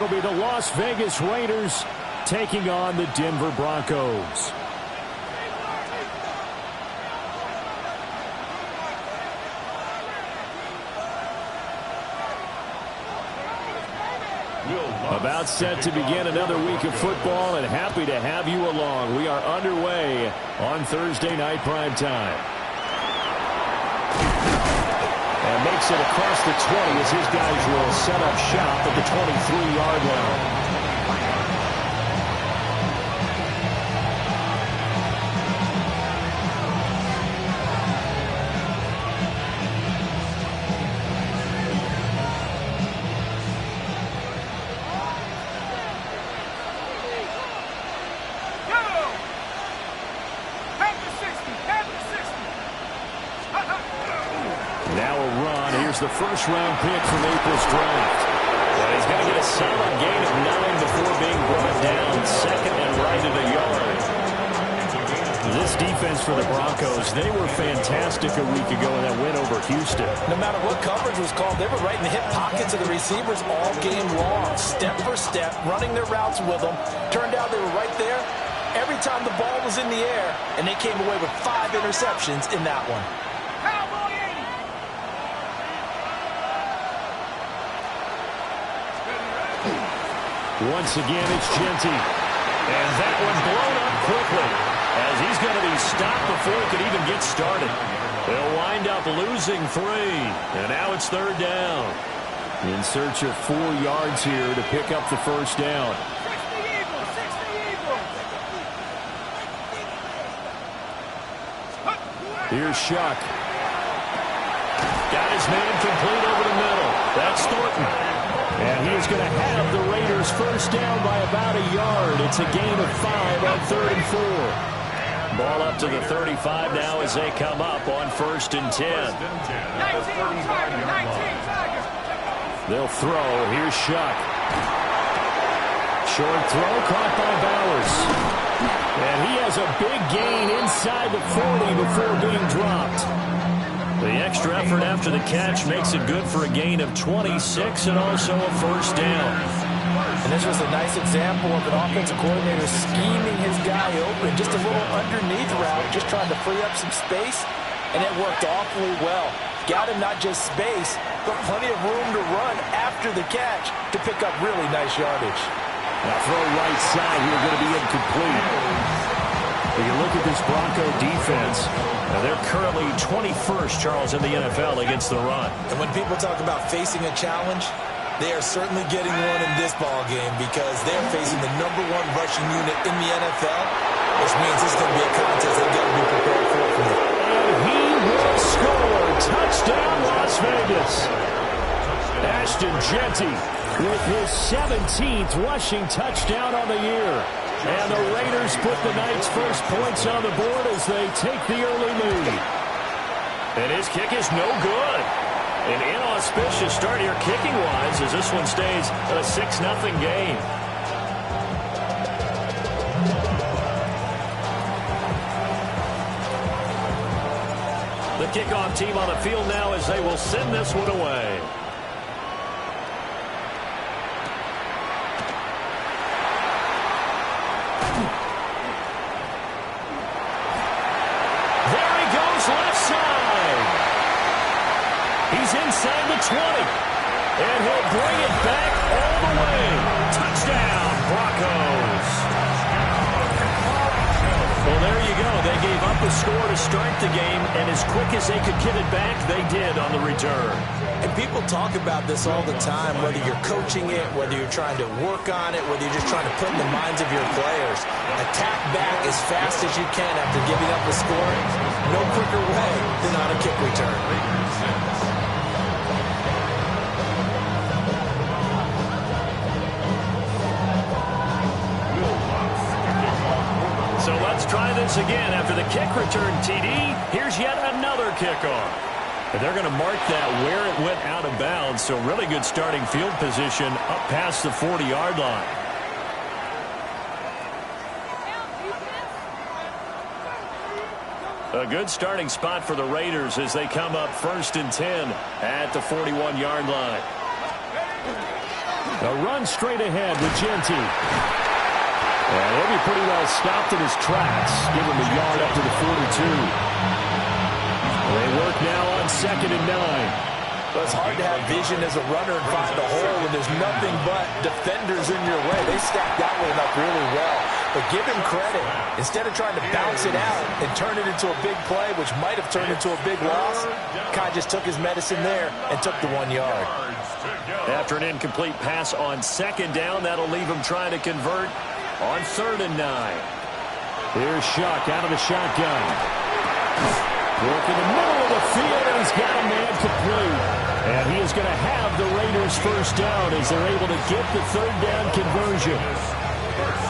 It'll be the Las Vegas Raiders taking on the Denver Broncos. About set to begin another week of football, and happy to have you along. We are underway on Thursday night primetime. And makes it across the 20 as his guys will set up shop at the 23-yard line. The first-round pick from April's draft. Well, he's going to get a solid gain of 9 before being brought down second and right at a yard. This defense for the Broncos, they were fantastic a week ago in that win over Houston. No matter what coverage was called, they were right in the hip pockets of the receivers all game long, step for step, running their routes with them. Turned out they were right there every time the ball was in the air, and they came away with 5 interceptions in that one. Once again, it's Genty. And that one blown up quickly as he's going to be stopped before he could even get started. They'll wind up losing 3. And now it's 3rd down. In search of 4 yards here to pick up the first down. Here's Shuck. Got his man complete over the middle. That's Thornton. And he is going to have the Raiders first down by about a yard. It's a gain of 5 on 3rd and 4. Ball up to the 35 now as they come up on 1st and 10. They'll throw. Here's Shuck. Short throw caught by Bowers. And he has a big gain inside the 40 before being dropped. The extra effort after the catch makes it good for a gain of 26 and also a first down. And this was a nice example of an offensive coordinator scheming his guy open. Just a little underneath route, just trying to free up some space, and it worked awfully well. Got him not just space, but plenty of room to run after the catch to pick up really nice yardage. Now throw right side here, going to be incomplete. When you look at this Bronco defense, they're currently 21st, Charles, in the NFL against the run. And when people talk about facing a challenge, they are certainly getting one in this ball game because they're facing the #1 rushing unit in the NFL, which means this is going to be a contest they've got to be prepared for. And he will score. Touchdown, Las Vegas. Ashton Genty with his 17th rushing touchdown on the year. And the Raiders put the night's first points on the board as they take the early lead. And his kick is no good. An inauspicious start here kicking-wise as this one stays a 6-0 game. The kickoff team on the field now as they will send this one away. Inside the 20. And he'll bring it back all the way. Touchdown, Broncos. Well, there you go. They gave up a score to start the game, and as quick as they could get it back, they did on the return. And people talk about this all the time, whether you're coaching it, whether you're trying to work on it, whether you're just trying to put in the minds of your players. Attack back as fast as you can after giving up a score. No quicker way than on a kick return. So let's try this again. After the kick return TD, here's yet another kickoff. And they're going to mark that where it went out of bounds. So really good starting field position up past the 40-yard line. A good starting spot for the Raiders as they come up 1st and 10 at the 41-yard line. A run straight ahead with Genty. And he'll be pretty well stopped in his tracks. Give him a yard up to the 42. They work now on 2nd and 9. Well, it's hard to have vision as a runner and find a hole when there's nothing but defenders in your way. They stacked that one up really well. But give him credit. Instead of trying to bounce it out and turn it into a big play, which might have turned into a big loss, Kai just took his medicine there and took the 1 yard. After an incomplete pass on 2nd down, that'll leave him trying to convert on 3rd and 9. Here's Shuck out of the shotgun. Work in the middle of the field, and he's got a man complete. And he is going to have the Raiders first down as they're able to get the 3rd down conversion.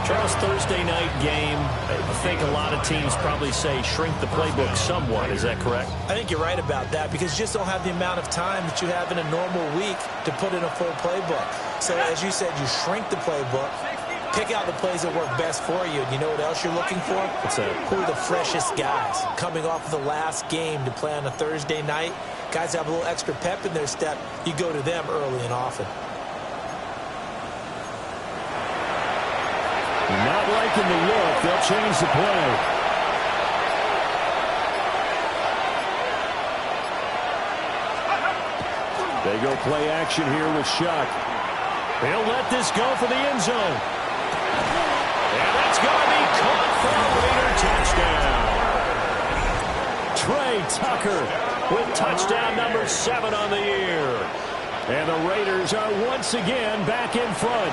Charles, Thursday night game, I think a lot of teams probably say shrink the playbook somewhat. Is that correct? I think you're right about that because you just don't have the amount of time that you have in a normal week to put in a full playbook. So as you said, you shrink the playbook. Pick out the plays that work best for you. And you know what else you're looking for? What's that? Who are the freshest guys coming off of the last game to play on a Thursday night? Guys have a little extra pep in their step. You go to them early and often. Not liking the look. They'll change the play. They go play action here with Shuck. He'll let this go for the end zone. And that's going to be caught for a Raider touchdown. Trey Tucker with touchdown number 7 on the year. And the Raiders are once again back in front.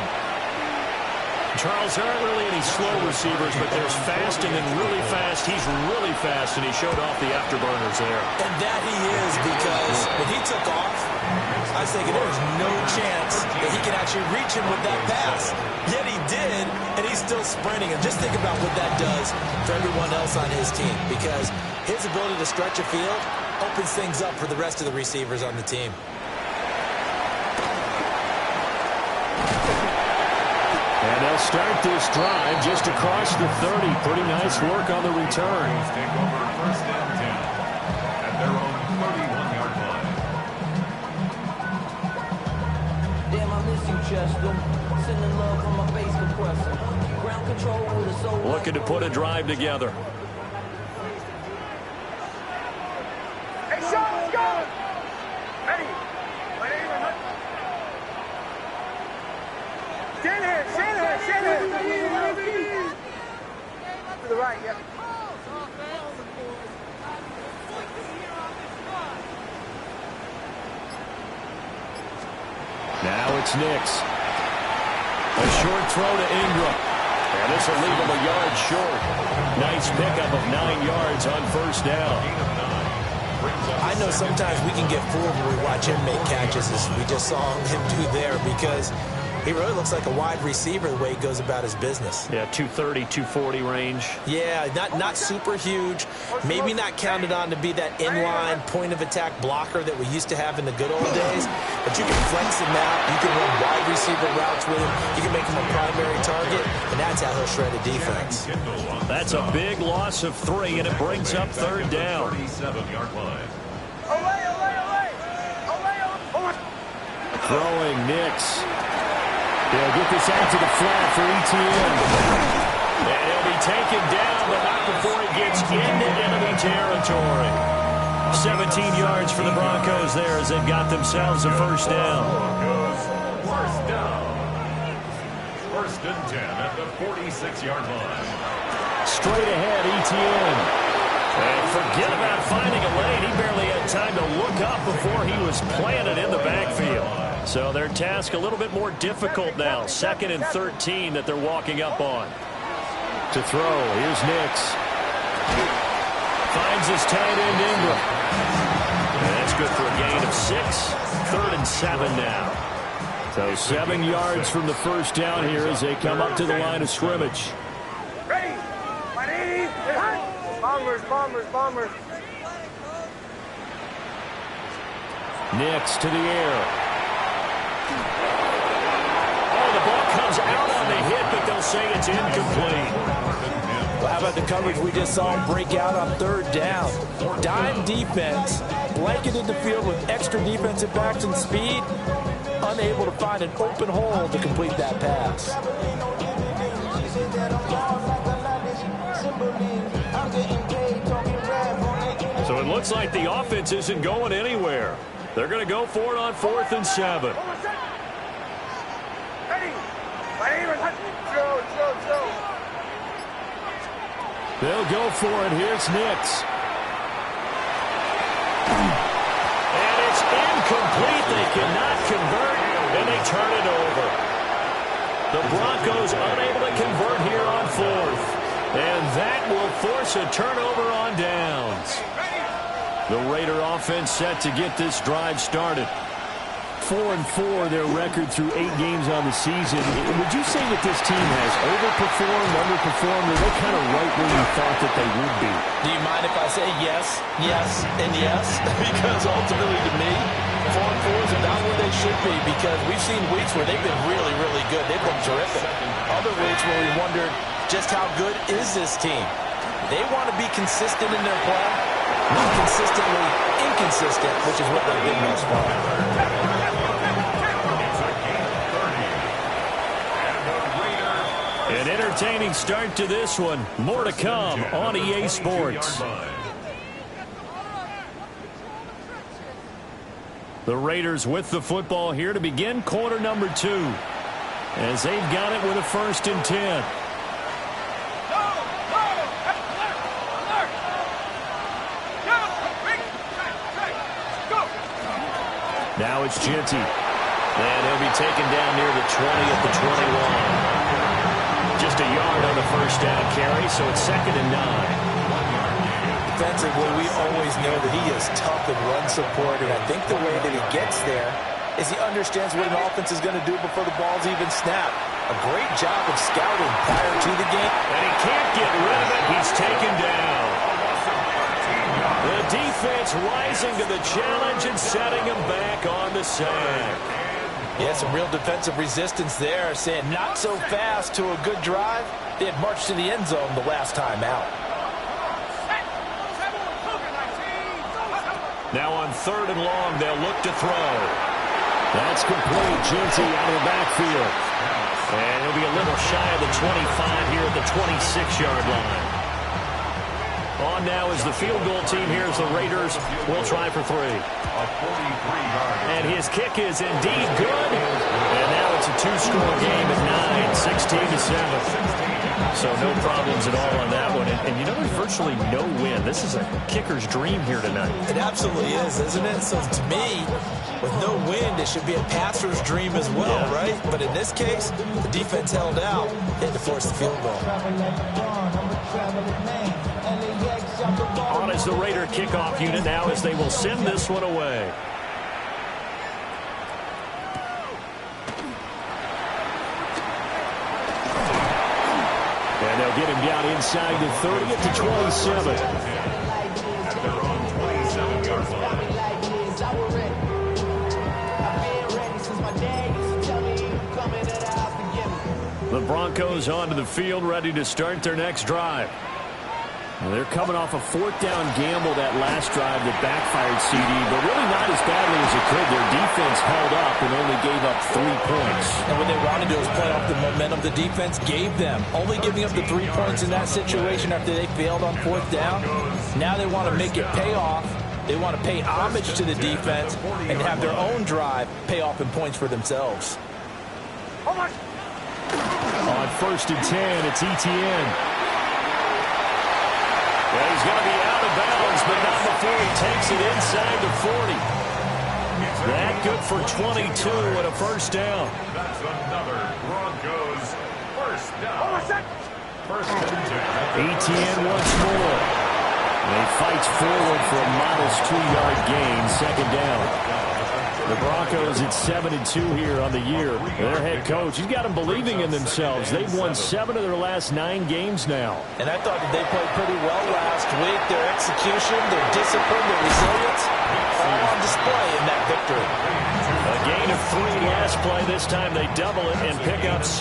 Charles, there aren't really any slow receivers, but there's fast and then really fast. He's really fast, and he showed off the afterburners there. And that he is, because when he took off, I was thinking there's no chance that he can actually reach him with that pass. Yet he did, and he's still sprinting. And just think about what that does for everyone else on his team, because his ability to stretch a field opens things up for the rest of the receivers on the team. And they'll start this drive just across the 30. Pretty nice work on the return. Take over 1st and 10 at their own 31-yard line. Damn, I miss you, Chester. Sending love from my bass compressor. Ground control with a soul. Looking to put a drive together. Hey, Sean, let's go! Ready? Stand here, stand here, stand here. To the right, yeah. Now it's Nix. A short throw to Ingram. And this will leave him a yard short. Nice pickup of 9 yards on 1st down. I know sometimes we can get fooled when we watch him make catches, as we just saw him do there, because he really looks like a wide receiver the way he goes about his business. Yeah, 230, 240 range. Yeah, not super huge. Maybe not counted on to be that inline point-of-attack blocker that we used to have in the good old days. But you can flex him out. You can run wide receiver routes with him. You can make him a primary target, and that's how he'll shred a defense. That's a big loss of 3, and it brings up 3rd down. 37-yard line. Throwing Nix. They'll get this out to the flat for ETN. And he'll be taken down, but not before he gets into enemy territory. 17 yards for the Broncos there as they've got themselves a 1st down. First down. 1st and 10 at the 46-yard line. Straight ahead, ETN. And forget about finding a lane. He barely had time to look up before he was planted in the backfield. So their task a little bit more difficult now. 2nd and 13 that they're walking up on. To throw, here's Nix. Finds his tight end Ingram. And that's good for a gain of 6. 3rd and 7 now. So 7 yards from the 1st down here as they come up to the line of scrimmage. Ready? Ready? Bombers, bombers, bombers. Nix to the air. Oh, the ball comes out on the hit, but they'll say it's incomplete. Well, how about the coverage we just saw him break out on 3rd down? Dime defense, blanketed the field with extra defensive backs and speed. unable to find an open hole to complete that pass. So it looks like the offense isn't going anywhere. They're going to go for it on 4th and 7. They'll go for it. Here's Nix. And it's incomplete. They cannot convert, and they turn it over. The Broncos unable to convert here on 4th. And that will force a turnover on downs. The Raider offense set to get this drive started. 4-4 their record through 8 games on the season. Would you say that this team has overperformed, underperformed, or they're kind of right where you thought that they would be? Do you mind if I say yes, yes, and yes? Because ultimately to me, 4-4 is about where they should be, because we've seen weeks where they've been really, really good. They've been terrific. Other weeks where we wondered just how good is this team. They want to be consistent in their play, not consistently inconsistent, which is what they've been thus far. An entertaining start to this one. More to come on EA Sports. The Raiders with the football here to begin quarter number 2. As they've got it with a 1st and 10. Now it's Genty. And he'll be taken down near the 20 at the 21. Just a yard on the 1st down carry, so it's 2nd and 9. Defensively, we always know that he is tough in run support, and I think the way that he gets there is he understands what an offense is going to do before the ball's even snapped. A great job of scouting prior to the game. And he can't get rid of it. He's taken down. The defense rising to the challenge and setting him back on the sack. Yeah, some real defensive resistance there, saying not so fast to a good drive. They had marched to the end zone the last time out. Now on 3rd and long, they'll look to throw. That's complete. Genty out of the backfield. And he'll be a little shy of the 25 here at the 26-yard line. On now is the field goal team here as the Raiders will try for 3. And his kick is indeed good. And now it's a 2-score game at 9, 16-7. So no problems at all on that one. And you know, there's virtually no win. This is a kicker's dream here tonight. It absolutely is, isn't it? So to me, with no wind, it should be a passer's dream as well, right? But in this case, the defense held out. They had to force the field goal. On is the Raider kickoff unit now as they will send this one away. And they'll get him down inside the 30 at the 27. At their own 27-yard line. The Broncos onto the field, ready to start their next drive. Well, they're coming off a 4th down gamble that last drive that backfired CD, but really not as badly as it could. Their defense held up and only gave up 3 points. And what they wanted to do was play off the momentum the defense gave them. Only giving up the 3 points in that situation after they failed on 4th down. Now they want to make it pay off. They want to pay homage to the defense and have their own drive pay off in points for themselves. On 1st and 10, it's Etienne. Well, he's going to be out of bounds, but not before he takes it inside the 40. That good for 22 and a 1st down. That's another Broncos 1st down. 1st and 10. Etienne once more. And he fights forward for a modest 2-yard gain, 2nd down. The Broncos at 7-2 here on the year. Their head coach, he's got them believing in themselves. They've won 7 of their last 9 games now. And I thought that they played pretty well last week. Their execution, their discipline, their resilience, all on display in that victory. A gain of 3 last play. This time they double it and pick up 6.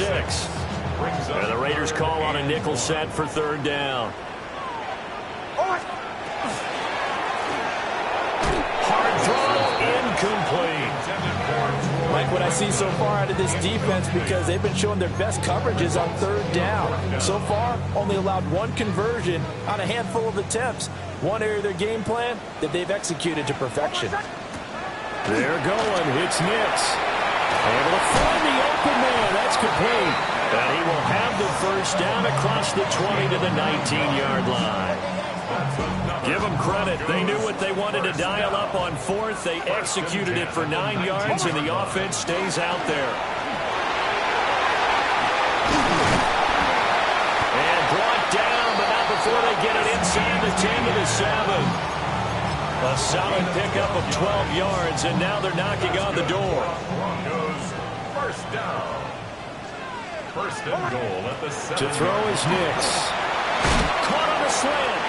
And the Raiders call on a nickel set for 3rd down. Hard throw, incomplete. Like what I see so far out of this defense because they've been showing their best coverages on third down. So far, only allowed one conversion on a handful of attempts. One area of their game plan that they've executed to perfection. They're going. It's Nix. Able to find the open man. That's complete. And he will have the first down across the 20 to the 19-yard line. Give them credit. They knew what they wanted to dial up on fourth. They executed it for 9 yards, and the offense stays out there. And brought down, but not before they get it inside the 10 to the 7. A solid pickup of 12 yards, and now they're knocking on the door. Broncos first down. First and goal at the 7. To throw is Nix. Caught on a slant.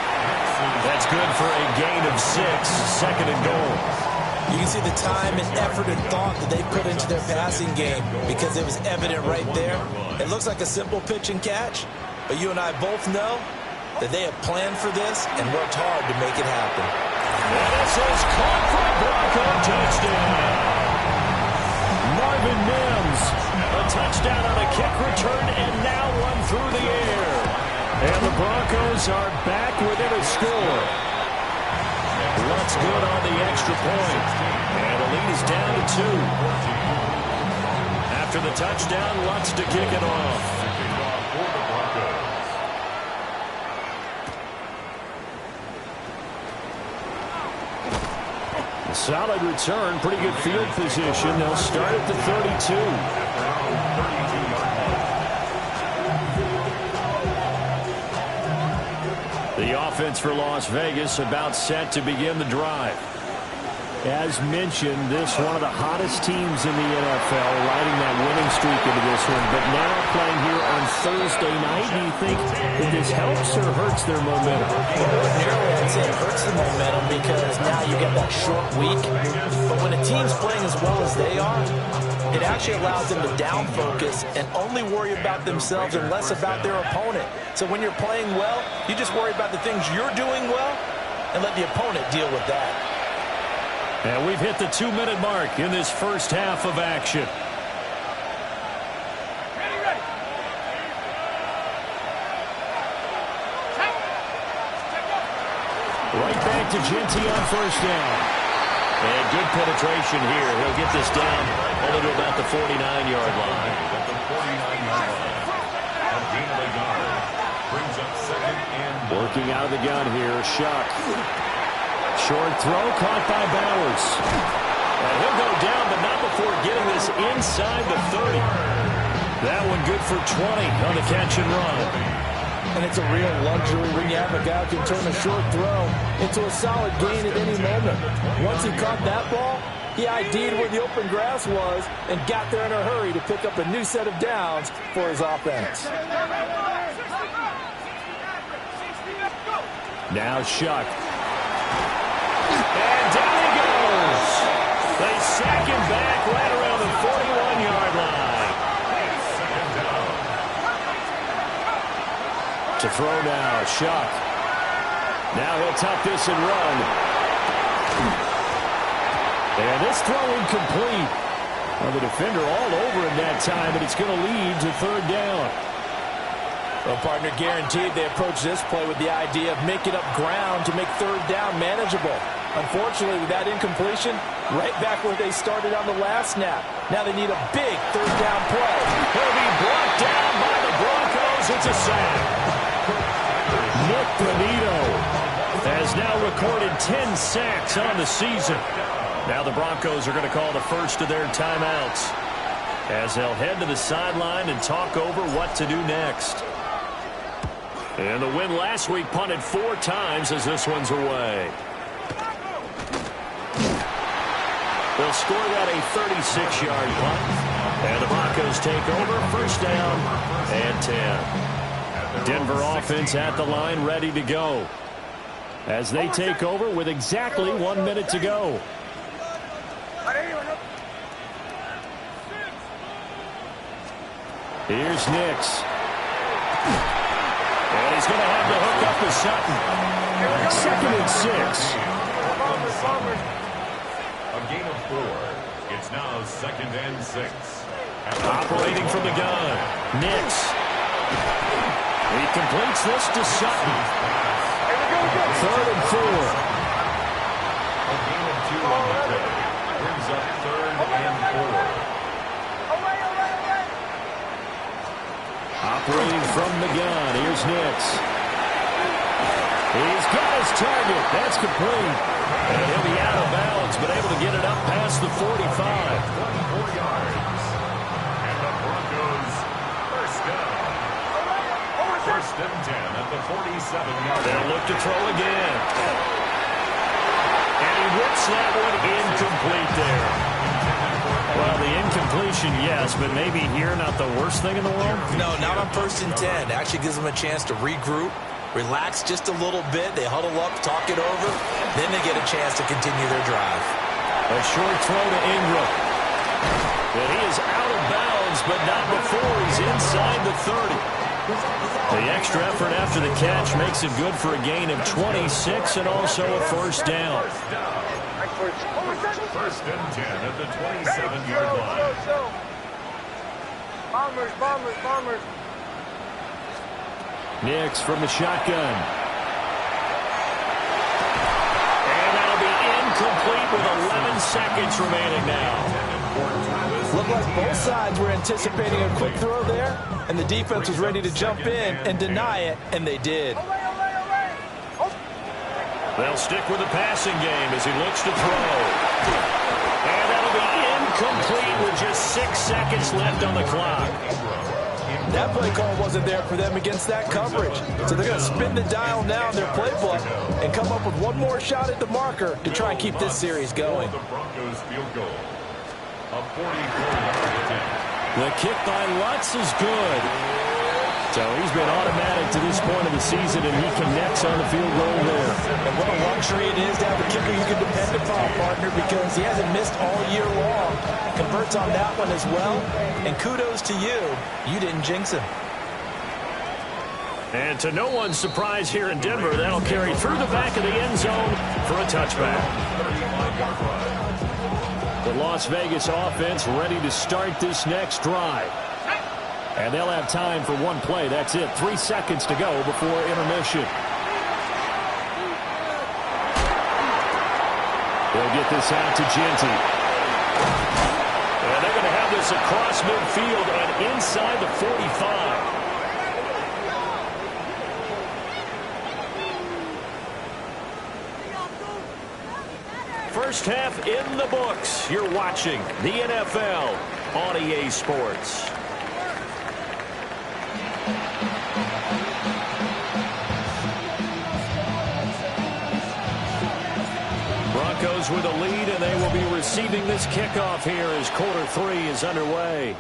That's good for a gain of 6. Second and goal. You can see the time and effort and thought that they put into their passing game because it was evident right there. It looks like a simple pitch and catch, but you and I both know that they have planned for this and worked hard to make it happen. And this is caught for a Bronco touchdown. Marvin Mims, a touchdown on a kick return, and now one through the air. And the Broncos are back within a score. Lutz good on the extra point. And the lead is down to 2. After the touchdown, Lutz to kick it off. Solid return, pretty good field position. They'll start at the 32. The offense for Las Vegas about set to begin the drive. As mentioned, this one of the hottest teams in the NFL, riding that winning streak into this one. But now playing here on Thursday night, do you think that this helps or hurts their momentum? Ordinarily, I'd say it hurts the momentum because now you get that short week. But when a team's playing as well as they are, it actually allows them to down focus and only worry about themselves and less about their opponent. So when you're playing well, you just worry about the things you're doing well and let the opponent deal with that. And we've hit the 2-minute mark in this first half of action. Right back to Genty on first down. And good penetration here. He'll get this down only to about the 49-yard line. At the 49-yard line. A gain of a yard. Brings up second and 1. Working out of the gun here, Shuck. Short throw caught by Bowers. And he'll go down, but not before getting this inside the 30. That one good for 20 on the catch and run. And it's a real luxury when you have a guy who can turn a short throw into a solid gain at any moment. Once he caught that ball, he ID'd where the open grass was and got there in a hurry to pick up a new set of downs for his offense. Now Shuck. And down he goes. They sack him back right around the 41-yard line. To throw now, Shuck. Now he'll tuck this and run. And this throw incomplete. Well, the defender all over him that time, but it's going to lead to third down. Well, partner, guaranteed they approach this play with the idea of making up ground to make third down manageable. Unfortunately, with that incompletion, right back where they started on the last snap. Now they need a big third down play. He'll be brought down by the Broncos. It's a sack. Nick Bonito has now recorded 10 sacks on the season. Now the Broncos are going to call the first of their timeouts as they'll head to the sideline and talk over what to do next. And the win last week punted 4 times as this one's away. They'll score that a 36-yard punt. And the Broncos take over, first down and 10. Denver offense at the line, ready to go. As they take over with exactly 1 minute to go. Here's Nix. And he's going to have to hook up with Sutton. Second and 6. A gain of 4. It's now 2nd and 6. Operating from the gun. Nix. He completes this to Sutton. 3rd and 4. A gain of 2 on the play. Brings up 3rd and 4. Operating from the gun. Here's Nix. He's got his target. That's complete. And he'll be out of bounds, but able to get it up past the 45. 24 yards. And the Broncos first down. 1st and 10 at the 47-yard line. They'll look to throw again. And he whips that one incomplete there. Well, the incompletion, yes, but maybe here not the worst thing in the world? No, not on 1st and 10. Actually gives them a chance to regroup, relax just a little bit. They huddle up, talk it over. Then they get a chance to continue their drive. A short throw to Ingram. And he is out of bounds, but not before he's inside the 30. The extra effort after the catch makes it good for a gain of 26 and also a 1st down. 1st and 10 at the 27-yard line. Bombers. Nix from the shotgun. And that'll be incomplete with 11 seconds remaining now. Looked like both sides were anticipating a quick throw there, and the defense was ready to jump in and deny it, and they did. They'll stick with the passing game as he looks to throw. And that'll be incomplete with just 6 seconds left on the clock. That play call wasn't there for them against that coverage. So they're going to spin the dial now in their playbook and come up with one more shot at the marker to try and keep this series going. The Broncos field goal. A 44-yard attempt. The kick by Lutz is good. So he's been automatic to this point of the season, and he connects on the field goal there. And what a luxury it is to have a kicker you can depend upon, partner, because he hasn't missed all year long. Converts on that one as well. And kudos to you. You didn't jinx him. And to no one's surprise here in Denver, that'll carry through the back of the end zone for a touchback. 35-yard run. The Las Vegas offense ready to start this next drive. And they'll have time for one play. That's it. 3 seconds to go before intermission. They'll get this out to Genty. And they're going to have this across midfield and inside the 45. First half in the books. You're watching the NFL on EA Sports. Broncos with a lead, and they will be receiving this kickoff here as quarter 3 is underway.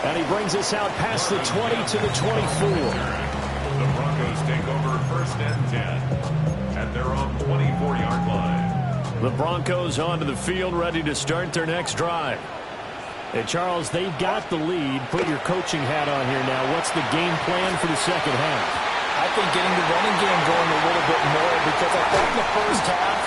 And he brings us out past the 20 to the 24. The Broncos take over 1st and 10 at their own 24-yard line. The Broncos onto the field, ready to start their next drive. Hey, Charles, they've got the lead. Put your coaching hat on here now. What's the game plan for the second half? I think getting the running game going a little bit more, because I think in the first half,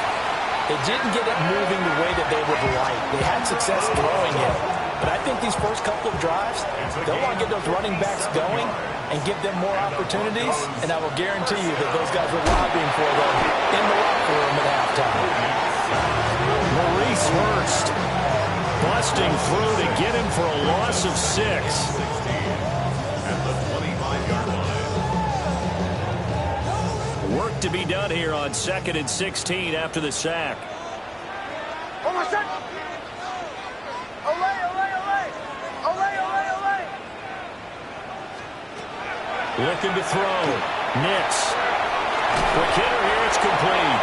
they didn't get it moving the way that they would like. They had success throwing it. But I think these first couple of drives, they'll want to get those running backs going and give them more opportunities, and I will guarantee you that those guys were lobbying for them in the locker room at halftime. Maurice Hurst busting through to get him for a loss of 6. At the 25-yard line. Work to be done here on 2nd and 16 after the sack. Looking to throw. Nix. Quick hitter here. It's complete.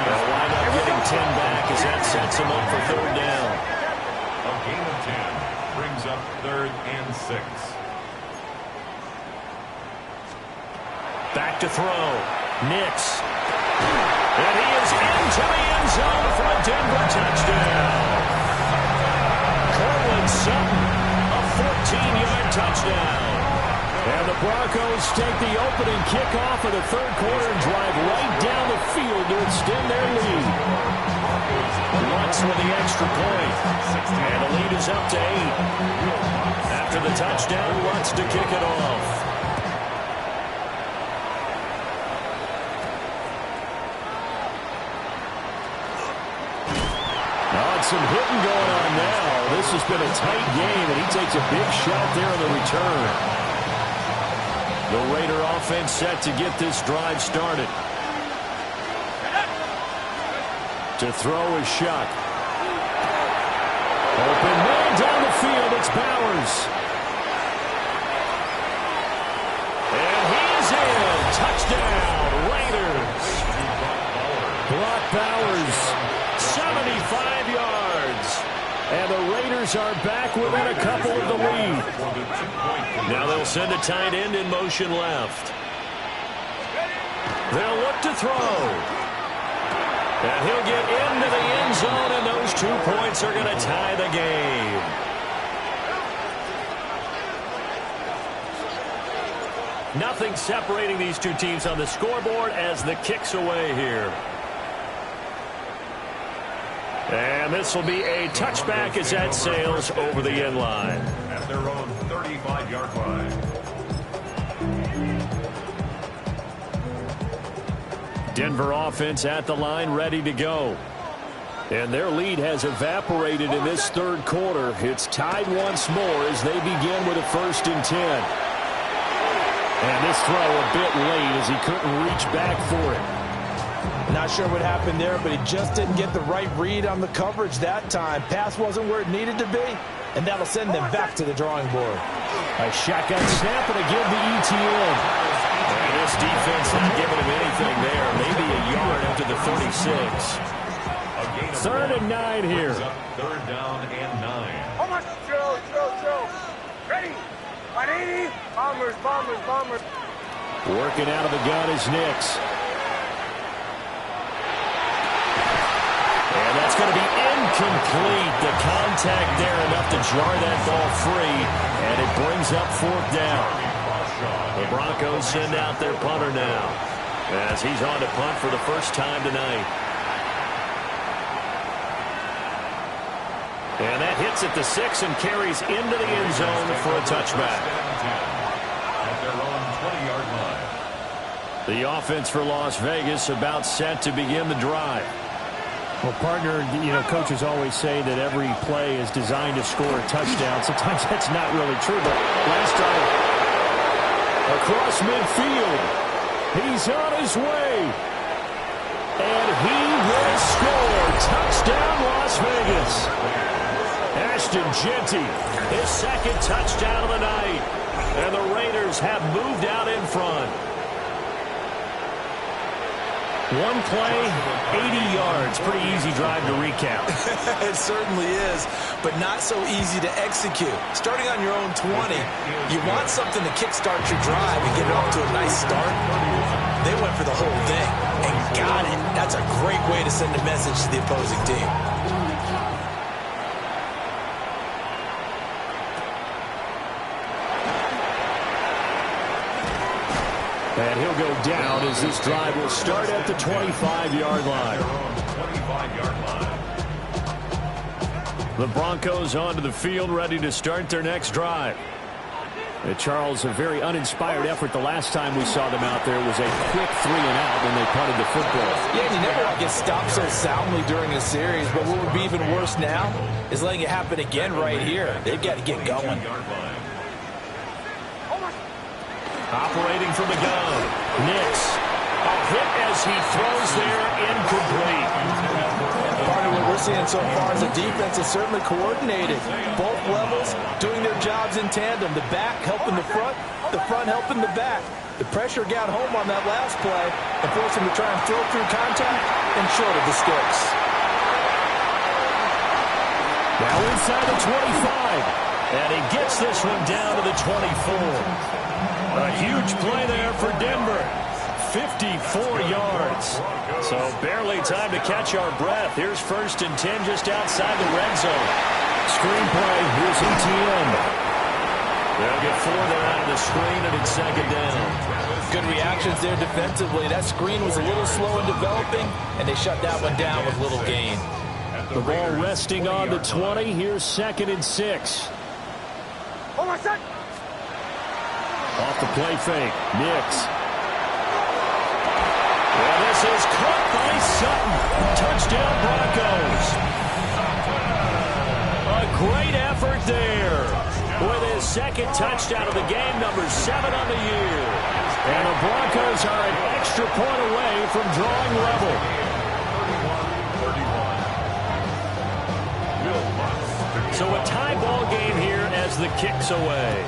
They'll wind up getting 10 back as that sets him up for 3rd down. A gain of 10 brings up 3rd and 6. Back to throw. Nix. And he is into the end zone for a Denver touchdown. Cortland Sutton, a 14-yard touchdown. And And the Broncos take the opening kickoff of the third quarter and drive right down the field to extend their lead. Lutz with the extra point. And the lead is up to 8. After the touchdown, Lutz to kick it off. Some hitting going on now. This has been a tight game, and he takes a big shot there on the return. The Raider offense set to get this drive started. To throw is Shuck. Open man down the field. It's Bowers. And he is in. Touchdown, Raiders. Brock Bowers. 75 yards. And the Raiders are back within a couple of the lead. Now they'll send a tight end in motion left. They'll look to throw. And he'll get into the end zone, and those 2 points are going to tie the game. Nothing separating these two teams on the scoreboard as the kick's away here. And this will be a touchback as that sails over the end line. At their own 35-yard line. Denver offense at the line, ready to go. And their lead has evaporated in this third quarter. It's tied once more as they begin with a 1st and 10. And this throw a bit late as he couldn't reach back for it. Not sure what happened there, but he just didn't get the right read on the coverage that time. Pass wasn't where it needed to be, and that'll send them back to the drawing board. A shotgun snap and a give to ETN. And this defense not giving him anything there. Maybe a yard up to the 36. 3rd and 9 here. 3rd down and 9. Almost throw. Ready. 180. Bombers. Working out of the gun is Nix. And that's going to be incomplete. The contact there enough to jar that ball free, and it brings up 4th down. The Broncos send out their punter now as he's on to punt for the first time tonight. And that hits at the 6 and carries into the end zone for a touchback. At their own 20-yard line. The offense for Las Vegas about set to begin the drive. Well, partner, coaches always say that every play is designed to score a touchdown. Sometimes that's not really true, but last time, across midfield, he's on his way. And he will score. Touchdown, Las Vegas. Ashton Jeanty, his 2nd touchdown of the night. And the Raiders have moved out in front. One play, 80 yards. Pretty easy drive to recount. It certainly is, but not so easy to execute. Starting on your own 20, you want something to kickstart your drive and get it off to a nice start. They went for the whole thing and got it. That's a great way to send a message to the opposing team. And he'll go down as this drive will start at the 25-yard line. 25-yard line. The Broncos onto the field, ready to start their next drive. Charles, a very uninspired effort the last time we saw them out there was a quick 3-and-out when they punted the football. Yeah, you never want to get stopped so soundly during a series, but what would be even worse now is letting it happen again right here. They've got to get going. Operating from the gun, Nix. A hit as he throws there, incomplete. Part of what we're seeing so far is the defense is certainly coordinated. Both levels doing their jobs in tandem. The back helping the front helping the back. The pressure got home on that last play and forced him to try and throw through contact and short of the sticks. Now inside the 25. And he gets this one down to the 24. A huge play there for Denver. 54 yards. So barely time to catch our breath. Here's 1st and 10 just outside the red zone. Screen play. Here's ETN. They'll get 4 there out of the screen, and it's second down. Good reactions there defensively. That screen was a little slow in developing, and they shut that one down with little gain. The ball resting on the 20. Here's 2nd and 6. Hold on, set. Off the play fake. Nix. And this is caught by Sutton. Touchdown, Broncos. A great effort there. With his 2nd touchdown of the game, number 7 on the year. And the Broncos are an extra point away from drawing level. 31. So a tie ball game here as the kick's away.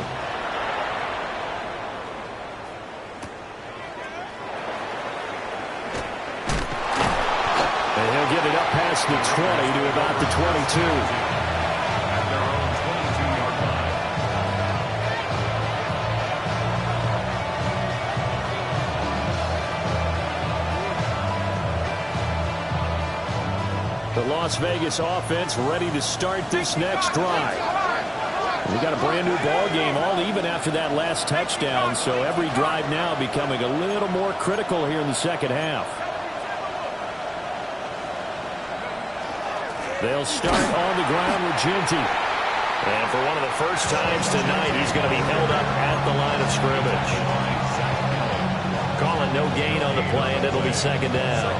And he'll get it up past the 20 to about the 22. The Las Vegas offense ready to start this next drive. We got a brand new ball game, all even after that last touchdown, so every drive now becoming a little more critical here in the second half. They'll start on the ground with Genty. And for one of the first times tonight, he's going to be held up at the line of scrimmage. Calling no gain on the play, and it'll be second down.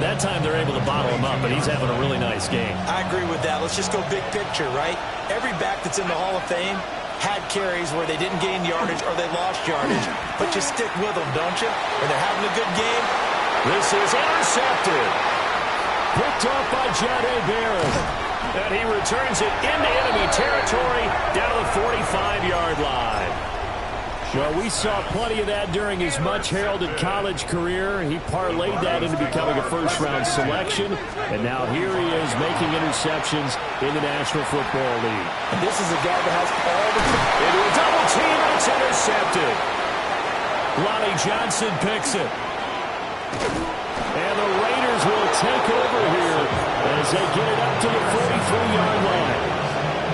That time they're able to bottle him up, but he's having a really nice game. I agree with that. Let's just go big picture, right? Every back that's in the Hall of Fame had carries where they didn't gain yardage or they lost yardage, but you stick with them, don't you? When they're having a good game. This is intercepted. Picked off by Jahdae Barron. And he returns it into enemy territory down to the 45-yard line. Well, we saw plenty of that during his much-heralded college career. He parlayed that into becoming a first-round selection, and now here he is making interceptions in the National Football League. And this is a guy that has all the... Into a double team, and it's intercepted. Lonnie Johnson picks it. And the Raiders will take over here as they get it up to the 43-yard line.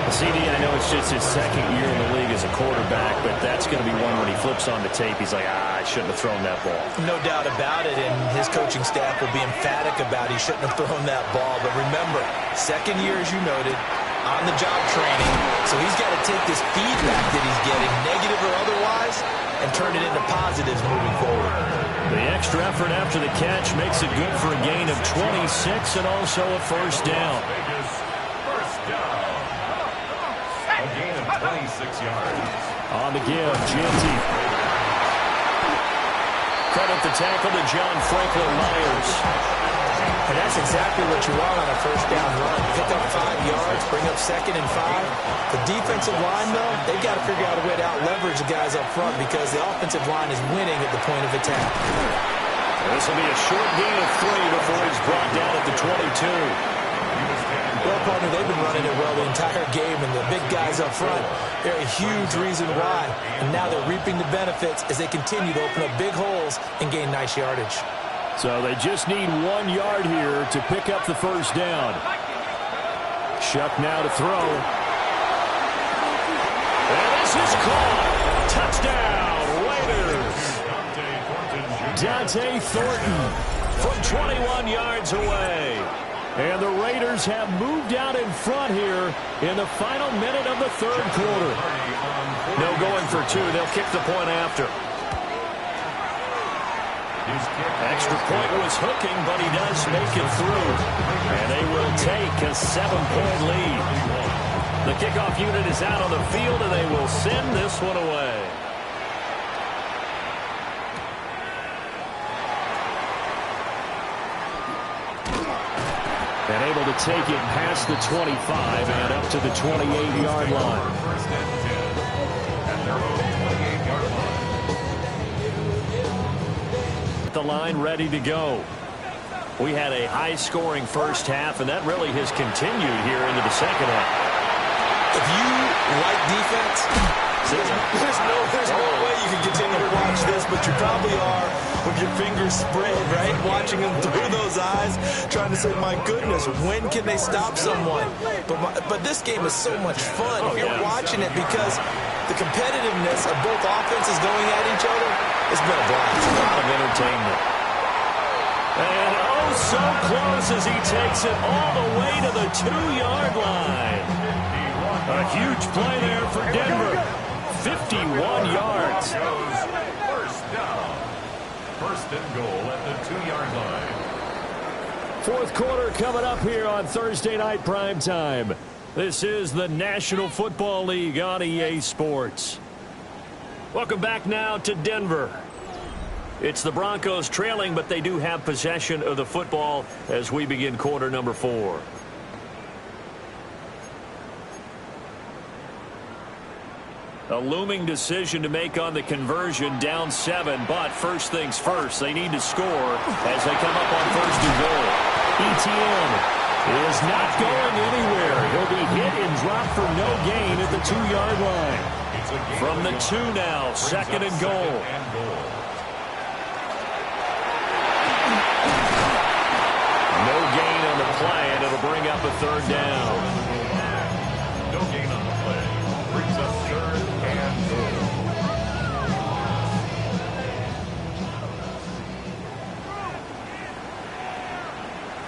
CD, I know it's just his 2nd year in the league as a quarterback, but that's going to be one when he flips on the tape. He's like, I shouldn't have thrown that ball. No doubt about it, and his coaching staff will be emphatic about he shouldn't have thrown that ball. But remember, 2nd year, as you noted, on-the-job training, so he's got to take this feedback that he's getting, negative or otherwise, and turn it into positives moving forward. The extra effort after the catch makes it good for a gain of 26 and also a first down. A gain of 26 yards. On the give, Genty. Credit the tackle to John Franklin Myers. And that's exactly what you want on a first down run. Pick up 5 yards, bring up 2nd and 5. The defensive line, though, they've got to figure out a way to out-leverage the guys up front because the offensive line is winning at the point of attack. This will be a short gain of 3 before he's brought down at the 22. Well, partner, they've been running it well the entire game, and the big guys up front, they're a huge reason why. And now they're reaping the benefits as they continue to open up big holes and gain nice yardage. So they just need 1 yard here to pick up the first down. Shuck now to throw. And this is caught. Touchdown, Raiders. Dante Thornton from 21 yards away. And the Raiders have moved out in front here in the final minute of the 3rd quarter. No going for 2. They'll kick the point after. Extra point was hooking, but he does make it through. And they will take a 7-point lead. The kickoff unit is out on the field, and they will send this one away. And able to take it past the 25 and up to the 28-yard line. First and 10 at their own 28-yard line. The line ready to go. We had a high-scoring first half, and that really has continued here into the second half. If you like defense, there's no way you can continue to watch this, but you probably are. with your fingers spread, right? Watching him through those eyes, trying to say, my goodness, when can they stop someone? But this game is so much fun if you're watching it, because the competitiveness of both offenses going at each other has been a blast. A lot of entertainment. And oh, so close as he takes it all the way to the 2-yard line. A huge play there for Denver. 51 yards. First down. First and goal at the 2-yard line. Fourth quarter coming up here on Thursday Night Primetime. This is the National Football League on EA Sports. Welcome back now to Denver. It's the Broncos trailing, but they do have possession of the football as we begin quarter number 4. A looming decision to make on the conversion, down 7, but first things first, they need to score as they come up on first and goal. ETN is not going anywhere. He'll be hit and dropped for no gain at the 2-yard line. From the 2 now, second and goal. No gain on the play, and it'll bring up a third down. No gain on the play. Brings up third and goal.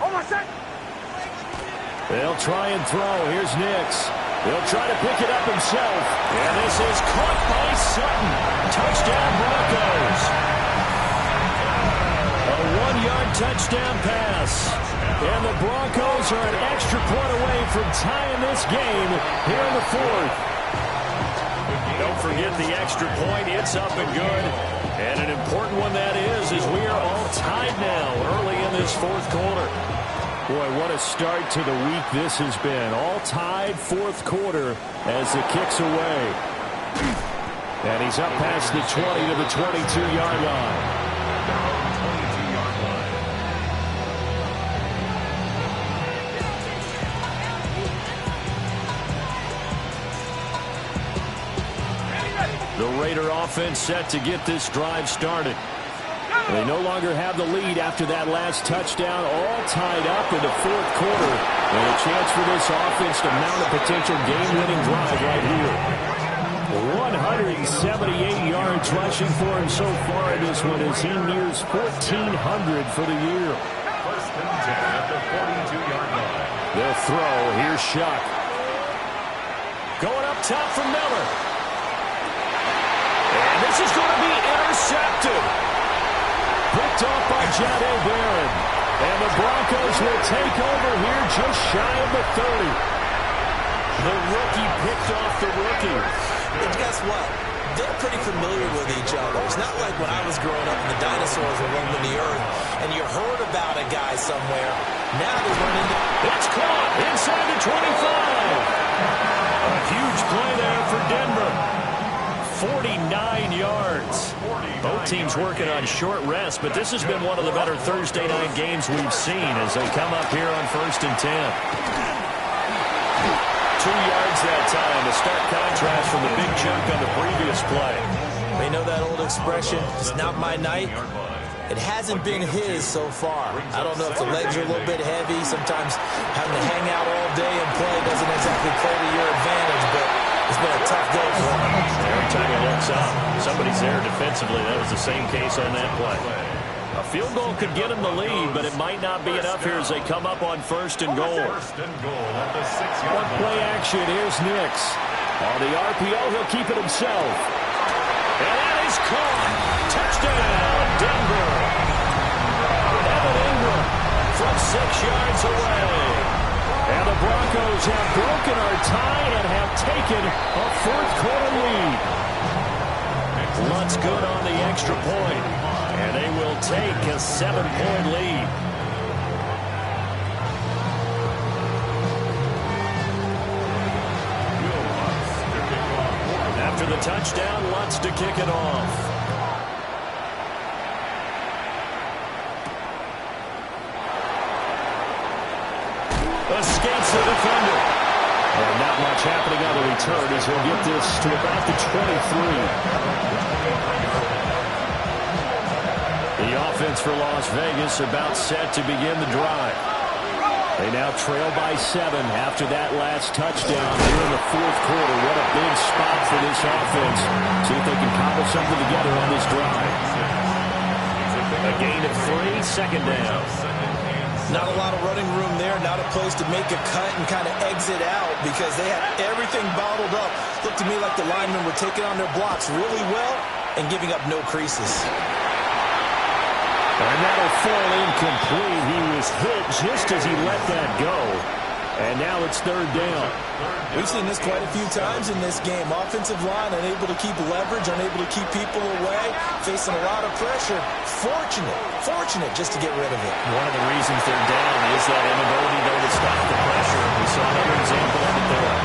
Almost set. They'll try and throw. Here's Nix. He'll try to pick it up himself. And this is caught by Sutton. Touchdown Broncos. A 1-yard touchdown pass. And the Broncos are an extra point away from tying this game here in the 4th. Don't forget the extra point. It's up and good. And an important one that is we are all tied now early in this 4th quarter. Boy, what a start to the week this has been. All tied 4th quarter as the kick's away. And he's up past the 20 to the 22-yard line. The Raider offense set to get this drive started. They no longer have the lead after that last touchdown, all tied up in the 4th quarter. And a chance for this offense to mount a potential game-winning drive right here. 178 yards rushing for him so far in this one as he nears 1,400 for the year. First and 10 at the 42-yard line. They'll throw. Here's Shuck. Going up top for Miller. And this is going to be intercepted. Picked off by Jahdae Barron. And the Broncos will take over here just shy of the 30. The rookie picked off the rookie. And guess what? They're pretty familiar with each other. It's not like when I was growing up and the dinosaurs were roaming the earth and you heard about a guy somewhere. Now they're running. It's caught inside the 25. A huge play there for Denver. 49 yards. Both teams working on short rest, but this has been one of the better Thursday night games we've seen as they come up here on first and 10. 2 yards that time, a stark contrast from the big chunk on the previous play. They know that old expression, it's not my night. It hasn't been his so far. I don't know if the legs are a little bit heavy. Sometimes having to hang out all day and play doesn't exactly play to your advantage, but it's been a tough day for him. Every time he looks up, somebody's there defensively. That was the same case on that play. A field goal could get him the lead, but it might not be enough here as they come up on first and goal. First and goal at the 6-yard One play action. Here's Nix. On the RPO, he'll keep it himself. And that is caught. Touchdown, Denver. Evan Ingram from 6 yards away. And the Broncos have broken our tie and have taken a 4th quarter lead. Luntz good on the extra point. And they will take a 7-point lead. After the touchdown, Luntz to kick it off. Escapes the defender. And not much happening on the return as he'll get this to about the 23. The The offense for Las Vegas about set to begin the drive. They now trail by 7 after that last touchdown here in the fourth quarter. What a big spot for this offense. See if they can cobble something together on this drive. A gain of 3, second down. Not a lot of running room there, not a place to make a cut and kind of exit out because they had everything bottled up. Looked to me like the linemen were taking on their blocks really well and giving up no creases. And that'll fall incomplete. He was hit just as he let that go. And now it's third down. We've seen this quite a few times in this game. Offensive line unable to keep leverage, unable to keep people away, facing a lot of pressure. Fortunate just to get rid of it. One of the reasons they're down is that inability, though, to stop the pressure. We saw another example of it there.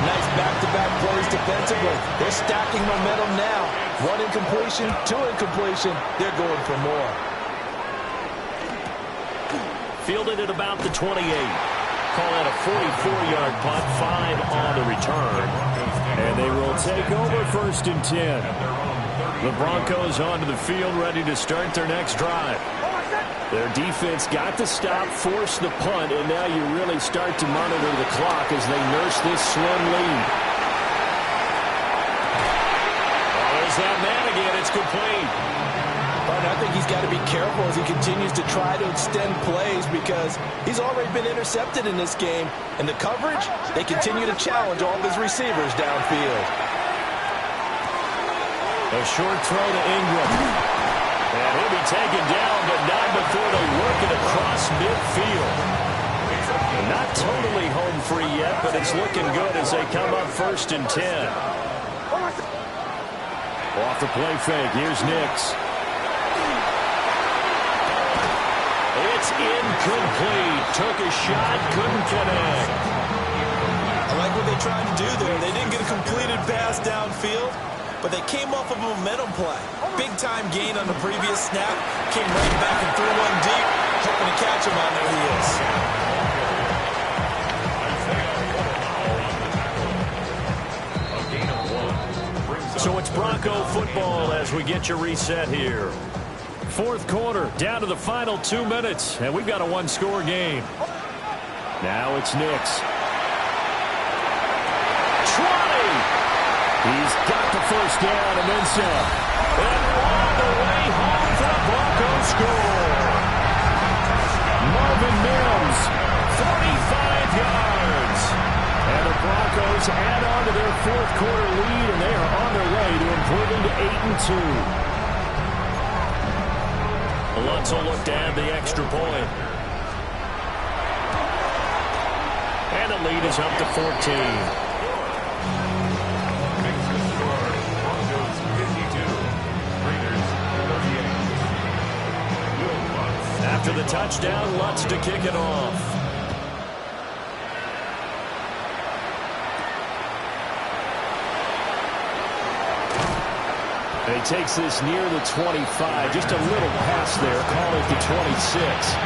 Nice back-to-back plays defensively. They're stacking momentum now. 1 incompletion, 2 incompletion. They're going for more. Fielded at about the 28. Call that a 44-yard punt, 5 on the return. And they will take over 1st and 10. The Broncos onto the field, ready to start their next drive. Their defense got the stop, forced the punt, and now you really start to monitor the clock as they nurse this slim lead. Oh, there's that man again. It's complete. But I think he's got to be careful as he continues to try to extend plays because he's already been intercepted in this game. And the coverage, they continue to challenge all of his receivers downfield. A short throw to Ingram. And he'll be taken down, but not before they work it across midfield. Not totally home free yet, but it's looking good as they come up 1st and 10. Off the play fake, here's Nix. It's incomplete. Took a shot, couldn't connect. I like what they tried to do there. They didn't get a completed pass downfield, but they came off of a momentum play. Big-time gain on the previous snap. Came right back and threw one deep, hoping to catch him on their heels. So it's Bronco football as we get your reset here. Fourth quarter, down to the final 2 minutes, and we've got a 1-score game. Now it's Nix. 20! He's got the first down and then some. And on the way home for the Broncos score. Marvin Mims, 45 yards. And the Broncos add on to their fourth quarter lead, and they are on their way to improving to 8-2. Lutz will look to add the extra point. And the lead is up to 14. Broncos 52, Raiders 38. After the touchdown, Lutz to kick it off. He takes this near the 25. Just a little pass there. Call it the 26.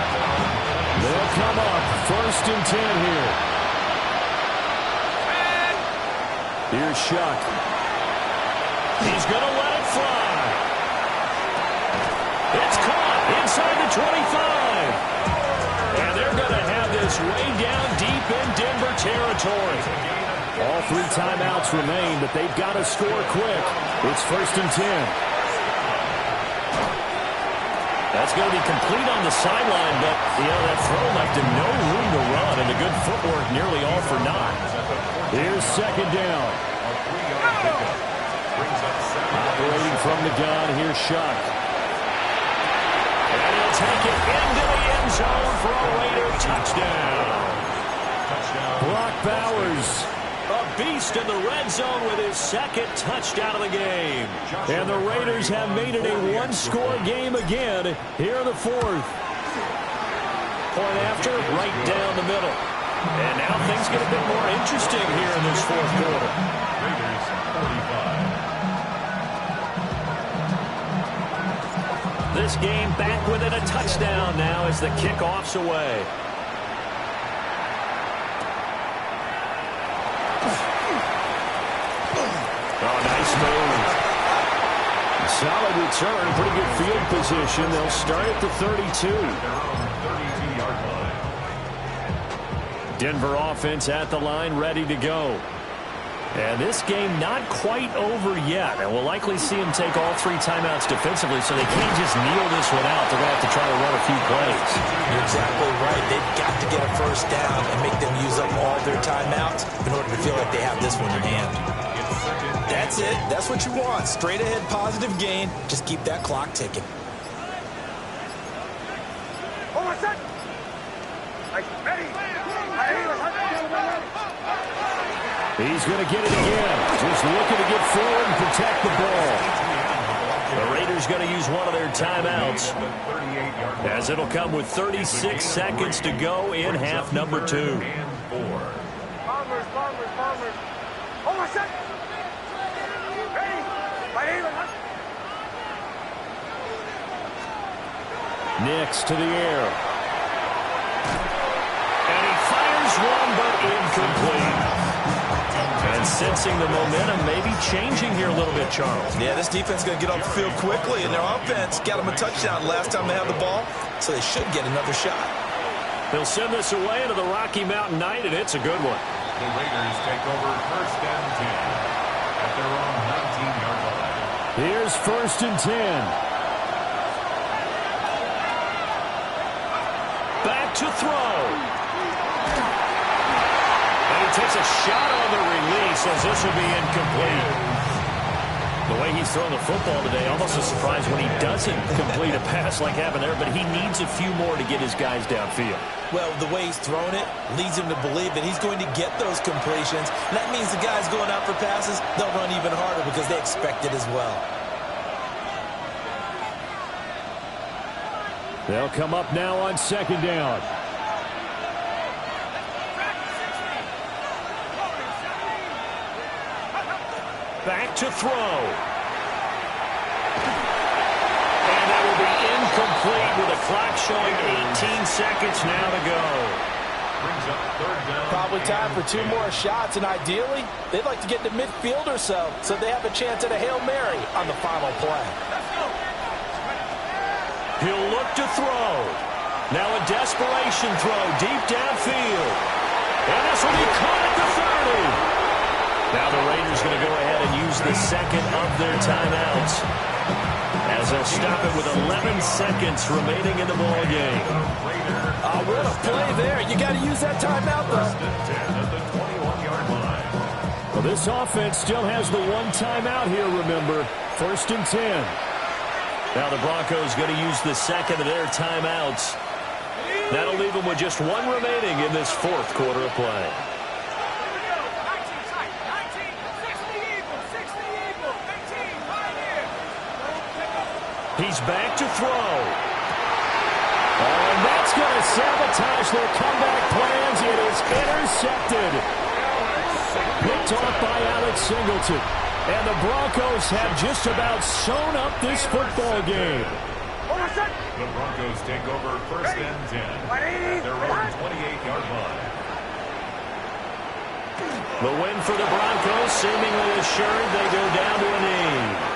They'll come up 1st and 10 here. Here's Shuck. He's going to let it fly. It's caught inside the 25. And they're going to have this way down deep in Denver territory. All 3 timeouts remain, but they've got to score quick. It's 1st and 10. That's going to be complete on the sideline, but, that throw left him no room to run, and the good footwork nearly all for naught. Here's 2nd down. Operating from the gun, here's Shuck. And he'll take it into the end zone for a Raider touchdown. Brock Bowers, a beast in the red zone with his 2nd touchdown of the game. And the Raiders have made it a 1-score game again here in the 4th. Point after, right down the middle. And now things get a bit more interesting here in this 4th quarter. Raiders 45. This game back within a touchdown now as the kickoff's away. Oh, nice move. solid return. Pretty good field position. They'll start at the 32. Denver offense at the line, ready to go. And this game not quite over yet. And we'll likely see them take all 3 timeouts defensively, so they can't just kneel this one out. They're going to have to try to run a few plays. You're exactly right. They've got to get a first down and make them use up all their timeouts in order to feel like they have this one in hand. That's it. That's what you want. Straight ahead positive gain. Just keep that clock ticking. He's going to get it again. Just looking to get forward and protect the ball. The Raiders going to use one of their timeouts, as it'll come with 36 seconds to go in half number 2. Nix to the air. And he fires one, but incomplete. And sensing the momentum maybe changing here a little bit, Charles. Yeah, this defense is going to get off the field quickly, and their offense got them a touchdown last time they had the ball, so they should get another shot. They'll send this away into the Rocky Mountain night, and it's a good one. The Raiders take over first and 10 at their own 19-yard line. Here's first and 10. Back to throw. Takes a shot on the release as this will be incomplete. The way he's throwing the football today, almost a surprise when he doesn't complete a pass like happened there, but he needs a few more to get his guys downfield. Well, the way he's throwing it leads him to believe that he's going to get those completions. And that means the guys going out for passes, they'll run even harder because they expect it as well. They'll come up now on second down. Back to throw. And that will be incomplete with the clock showing 18 seconds now to go. Brings up third down. Probably time for 2 more shots, and ideally, they'd like to get to midfield or so they have a chance at a Hail Mary on the final play. He'll look to throw. Now a desperation throw deep downfield. And this will be caught at the 30. Now the Raiders going to go ahead and use the second of their timeouts, as they'll stop it with 11 seconds remaining in the ball game. What a play there. You got to use that timeout, though. At the 21-yard line. Well, this offense still has the 1 timeout here, remember. First and 10. Now the Broncos going to use the second of their timeouts. That'll leave them with just 1 remaining in this 4th quarter of play. He's back to throw. And that's going to sabotage their comeback plans. It is intercepted. Picked off by Alex Singleton. And the Broncos have just about sewn up this football game. The Broncos take over first and 10 at their own 28-yard line. The win for the Broncos, seemingly assured they go down to a knee.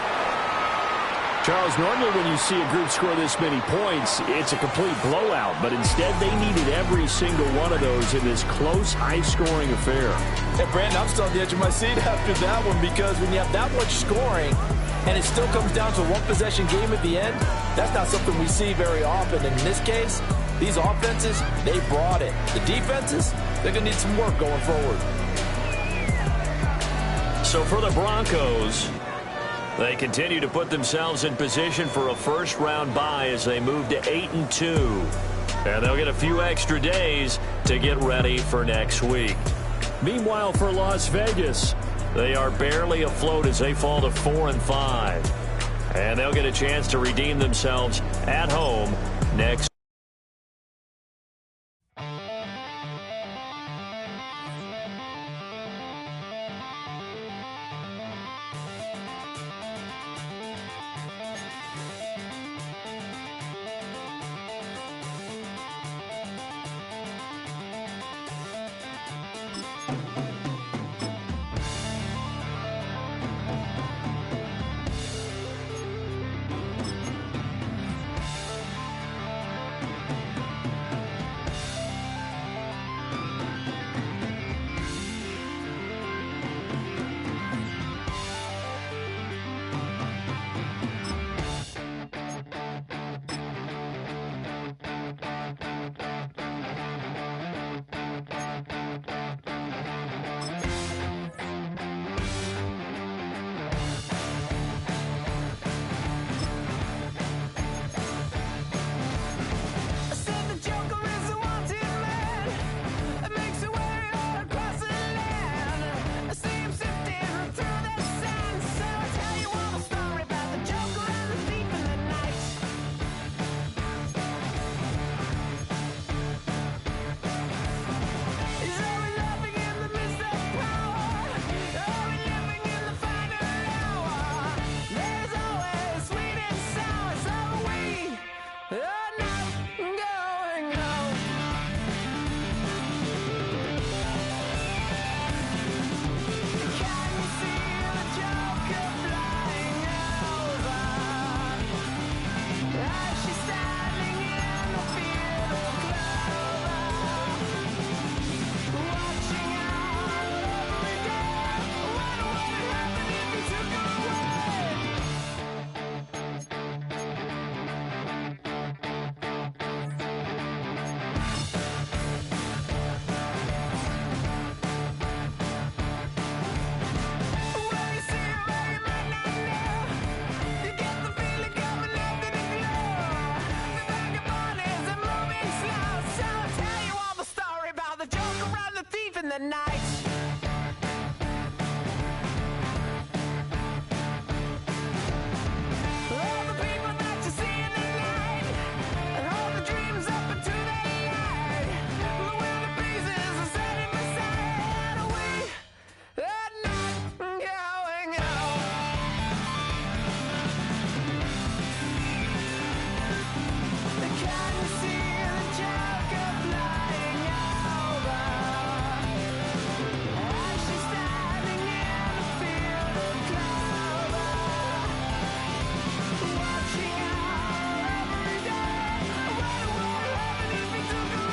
Charles, normally when you see a group score this many points, it's a complete blowout. But instead, they needed every single one of those in this close, high-scoring affair. Hey, Brandon, I'm still on the edge of my seat after that one, because when you have that much scoring and it still comes down to a one-possession game at the end, that's not something we see very often. And in this case, these offenses, they brought it. The defenses, they're going to need some work going forward. So for the Broncos, they continue to put themselves in position for a first-round bye as they move to 8-2. And they'll get a few extra days to get ready for next week. Meanwhile, for Las Vegas, they are barely afloat as they fall to 4-5. And they'll get a chance to redeem themselves at home next. lights. All the people that you see in the night, and all the dreams up into the yard, where the pieces are setting beside, we are not going out. Can you see the Joker flying over? As she's standing in the field of clover, watching our every day. What would happen if we took her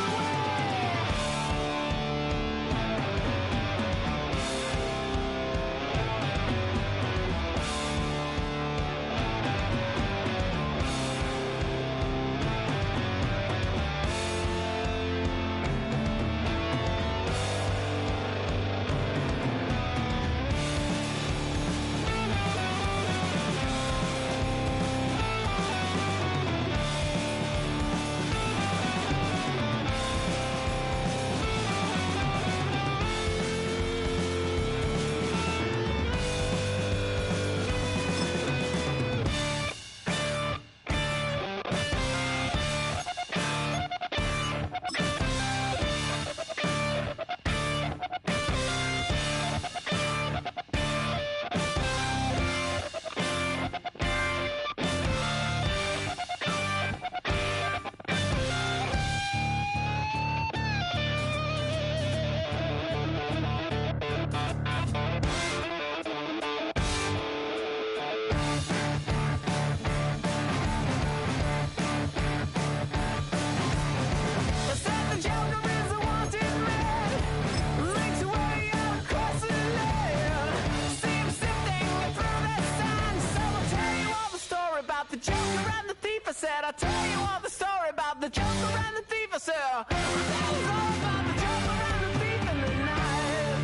I'll tell you all the story about the Joker and the thief. I said, I'll tell you all about the Joker and the thief in the night.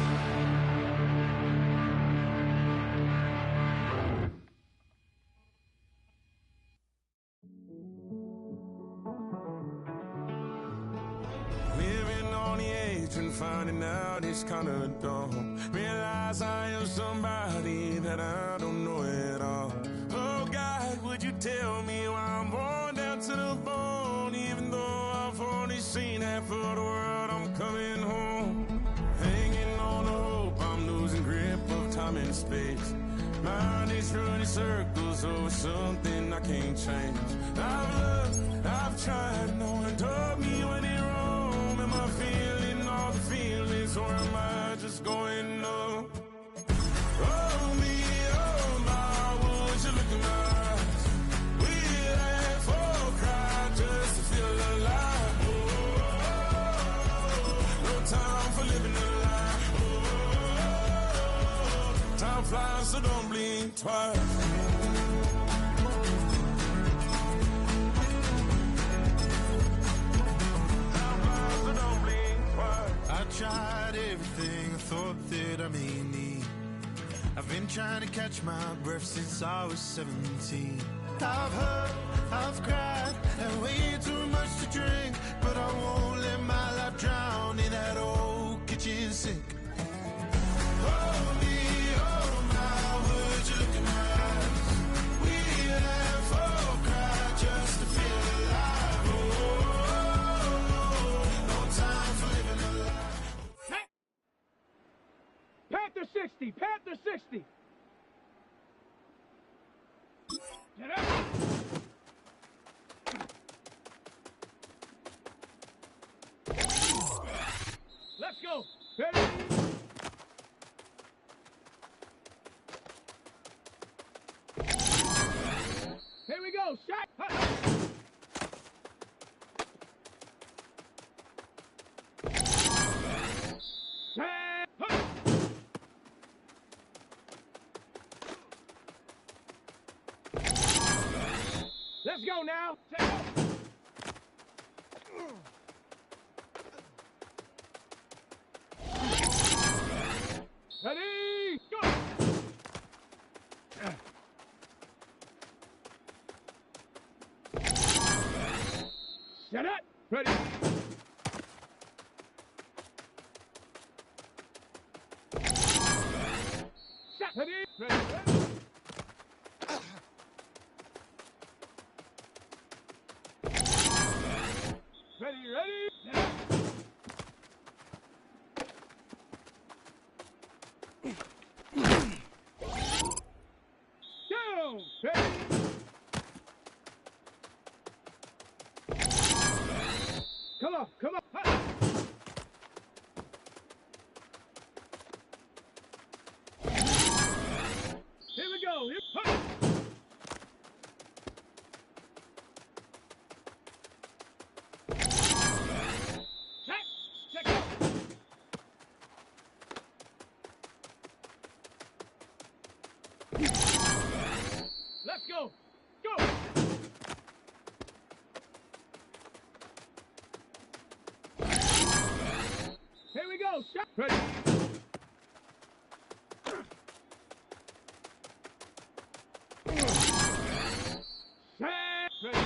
Living on the edge and finding out it's kinda dumb. Realize I am somebody that I don't know at all. Oh God, would you tell me why I'm born down to the bone? Even though I've only seen half of the world, I'm coming home. Hanging on the hope, I'm losing grip of time and space. Mind is running circles over something I can't change. I've loved, I've tried, no one told me when it wrong. Am I feeling all the feelings, or am I just going numb? Oh me, oh my, would you look in my eyes? We laugh or cry just to feel alive. Oh, no time for living a lie. Oh, time flies, so don't blink twice. I tried everything I thought that I may need. I've been trying to catch my breath since I was 17. I've hurt, I've cried, and way too much to drink, but I won't let my life drown in that old kitchen sink. Oh me, oh my, would you look in my eyes? We laugh or cry just to feel alive. Oh, no time for living a lie. Panther 60! Panther 60! Get up! Let's go! Ready? Here we go! Shot! Let's go now. Ready? Go. Set it. Ready. Ready? Ready? Ready? Ready? Ready? Down. Ready? Come on, come on. Ha. Here we go. Here, ha. Check. Check out. Let's go. Go. Here we go. Shot. Ready. Set. Ready.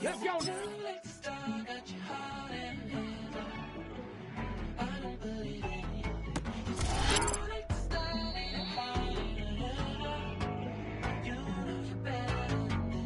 Let's go.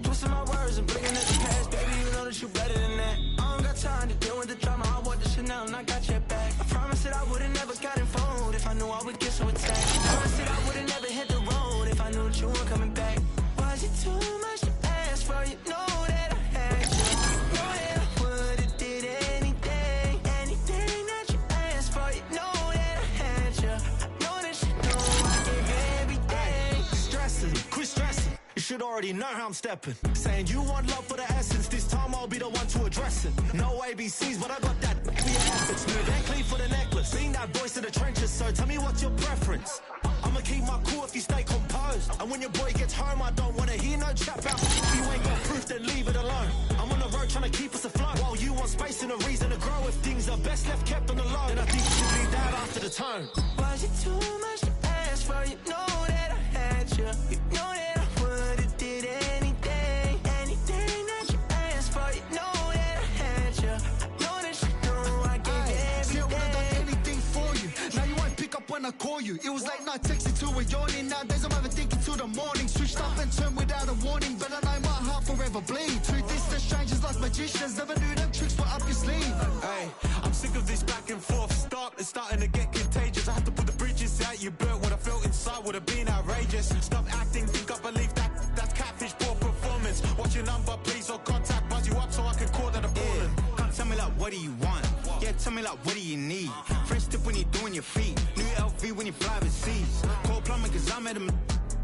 Twisting my words and bringing it to past. Baby, you know that you better than that. I don't got time to deal with the drama. I want the Chanel and I got your back. I promise that I would've never got involved if I knew I would get so attacked. I promise that I would've never hit the road if I knew that you weren't coming back. Was it too much to ask for? You know that I had you. You know that I would've did anything, anything that you asked for. You know that I had you. I know that you know I gave you everything. Stressing, quit stressing. You should already know how I'm stepping. Saying you want love for the essence. This time I'll be the one to address it. No ABCs, but I got that for your efforts. New Van Cleef for the necklace. Being that voice of the trenches, so tell me what's your preference. I'ma keep my cool if you stay composed. And when your boy gets home, I don't wanna hear no chat about if you ain't got proof, then leave it alone. I'm on the road trying to keep us afloat. While you want space and a reason to grow. If things are best left kept on the low, then I think you should leave that after the tone. Was it too much to ask for? You know that I had you. You know that I would've did anything, anything that you asked for. You know that I had you. I know that you know I gave you everything. See, I would've done anything for you. Now you won't pick up when I call you. It was late night texting to a yawning. Nowadays I'm overthinking till the morning. Switched up and turned without a warning, but I know my heart forever bleed. Two distant strangers like magicians. Never knew them tricks were up your sleeve. Hey, I'm sick of this back and forth. It's starting to get contagious. I have to put the bridges out you built. What I felt inside would have been outrageous. Stop acting, think I believe that's catfish, poor performance. What's your number, please, or contact, buzz you up so I can call that a ballin'. Come tell me like, what do you want? Yeah, tell me like, what do you need? Fresh tip when you're doing your feet. New LV when you fly overseas. Call plumbing cause I'm at a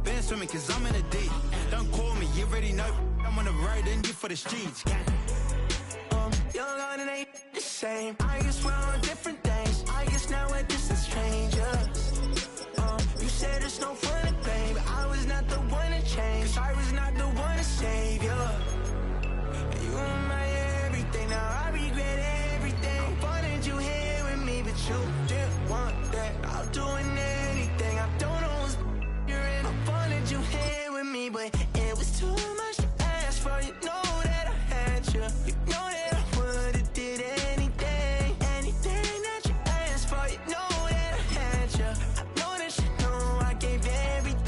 band swimming cause I'm in a D. Don't call me, you already know. I'm on the road and you for the streets. Young on and ain't the same. I guess we're on different things. I guess now we're distant strangers. You said it's no fun to blame, but I was not the one to change. 'Cause I was not the one to save you. You were my everything. Now I regret everything. I wanted you here with me, but you didn't want that. I'm doing anything. I don't know what's you're in. I wanted you here with me, but it was too much to ask for. You know that I had you. You know that I would've did anything, anything that you asked for. You know that I had you. I know that you know I gave everything.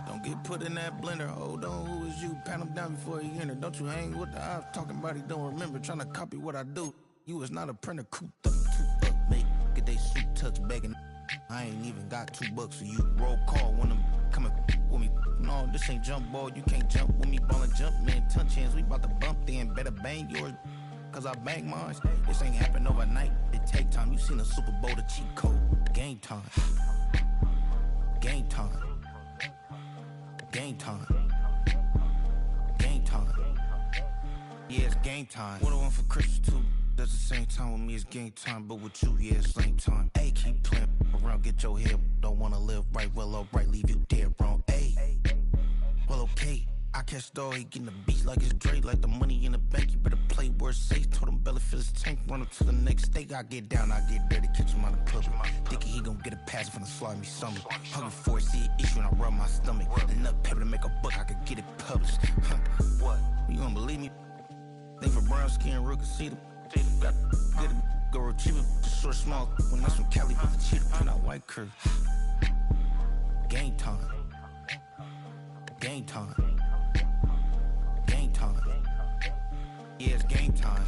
Don't get put in that blender. Hold on, who is you? Pat him down before he enter. Don't you hang with the ops talking about he don't remember. Trying to copy what I do. You is not a printer. Cooped up, too up, mate. Get they suit tucks begging. I ain't even got $2 for you. Roll call when I'm coming with me. No, this ain't jump ball. You can't jump with me. Ballin' jump, man. Touch hands. We bout to bump then. Better bang yours. Cause I bang mine. This ain't happen overnight. It take time. You seen the Super Bowl, the cheat code. Game time. Game time. Game time. Game time. Yeah, it's game time. What I want for Christmas too. That's the same time with me, it's game time. But with you, yeah, it's same time. Ayy, keep playing around, get your head. Don't wanna live right, well, alright, leave you dead wrong. Ayy, well, okay. I catch the dog, he getting the beat like it's Dre. Like the money in the bank, you better play where it's safe. Told him Bella fill his tank, run up to the next state. I get down, I get dirty, catch him on the public. Thinking he gon' get a pass from the slide me summer. Hungry for it, see an issue and I rub my stomach. Enough paper to make a book, I could get it published. Huh, what? You don't believe me? Think for brown skin, real can see them. Got get it, go retrieve it, just short, small. When that's from Cali, but the cheetah print out white curve. Game time. Game time. Game time. Yeah, it's game time.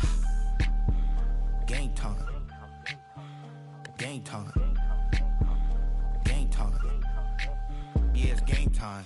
Game time. Game time. Game time. Yeah, it's game time.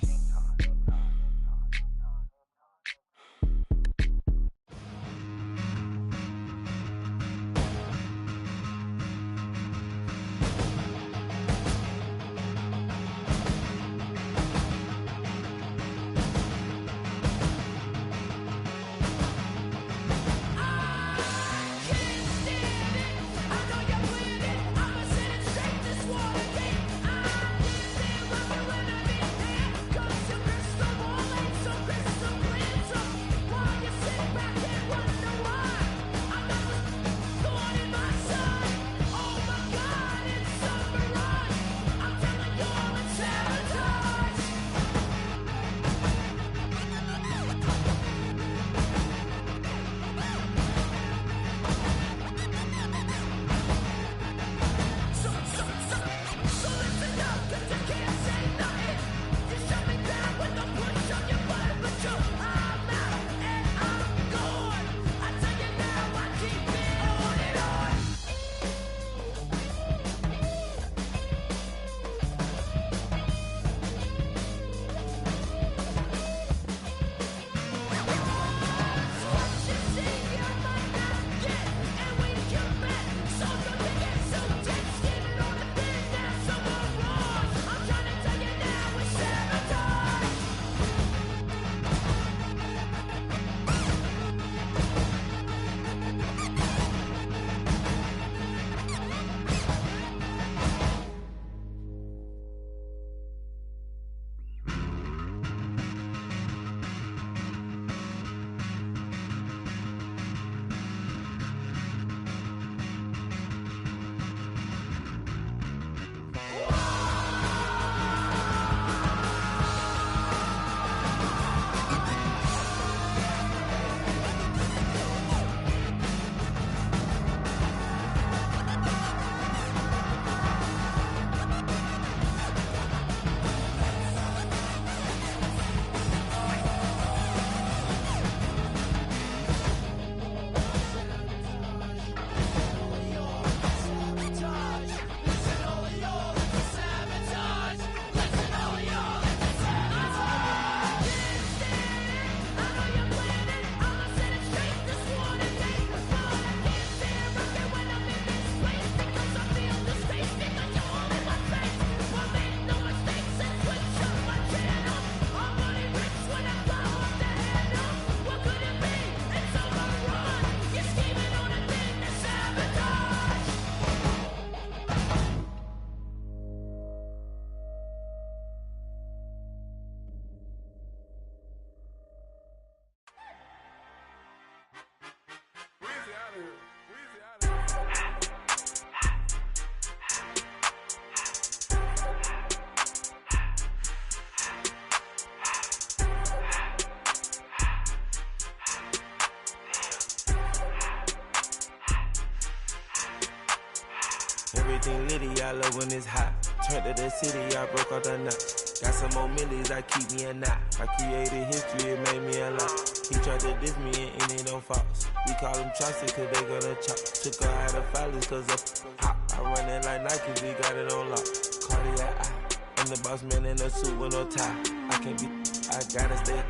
Everything litty, I love when it's hot. Turned to the city, I broke all the knots. Got some more millies, I keep me a knot. I created history, it made me a lot. He tried to diss me and it don't false. We call him Chaucer cause they gonna chop. Took her out of filers cause of hot. I run it like Nike, we got it on lock. Cardiac eye. I'm the boss man in a suit with no tie. I can't be, I gotta stay.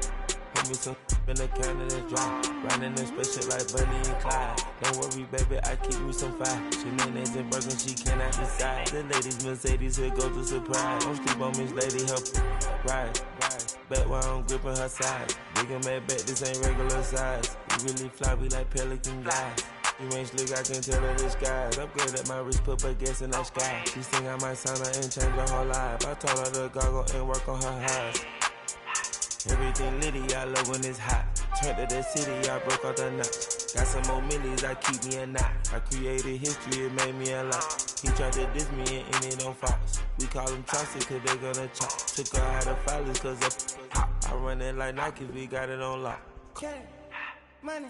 Put me some in the can and it's dry. Riding in special like Bunny and Clyde. Don't worry, baby, I keep me some fire. She names and Birkin, she cannot decide. The ladies Mercedes, here go to surprise. Don't sleep on Miss Lady, help ride. Back while I'm gripping her side. Big and mad back, this ain't regular size. We really fly, we like pelican guys. You ain't slick, I can tell her disguise. Upgrade at my wrist, put her gas in the sky. She think I might sign her and change her whole life. I told her to goggle and work on her highs. Everything litty, I love when it's hot. Turned to the city, I broke all the knots. Got some more millies, I keep me a knot. I created history, it made me a lot. He tried to diss me and it don't false. We call him Chaucer cause they gonna chop. Took her out of filers cause of hot. I run it like Nike, we got it on lock. Money, money,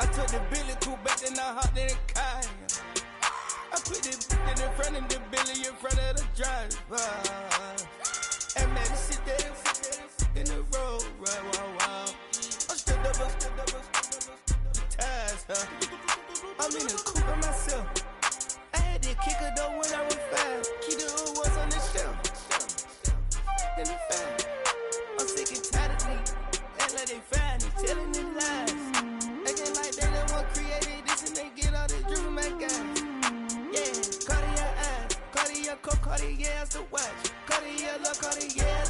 I took the Billy cool back and I hopped in the car. I put the in front of the Billy in front of the driver. And man, sit there in the road, right, wow. I'm stood up, the tires, huh? I'm in the coupe by myself. I had to kick her though when I was 5. Keep the old ones on the shelf. In the fan. I'm sick and tired of me. Act like they find it, telling them lies. Acting like they the one created this and they get all this driven my guys. Yeah, Cartier eyes, Cartier coat, Cartier as the watch. Cartier love, Cartier,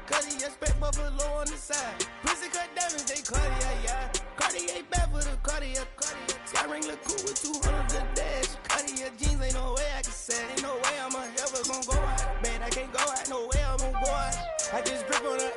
Cartier spec buffalo on the side. Pussy cut diamonds, they Cartier, yeah. Cartier bad for the Cartier. Sky ring look cool with 200 the dash. Cartier jeans, ain't no way I can say. Ain't no way I'm ever gonna go out. Man, I can't go out, no way I'm gonna go out. I just grip on her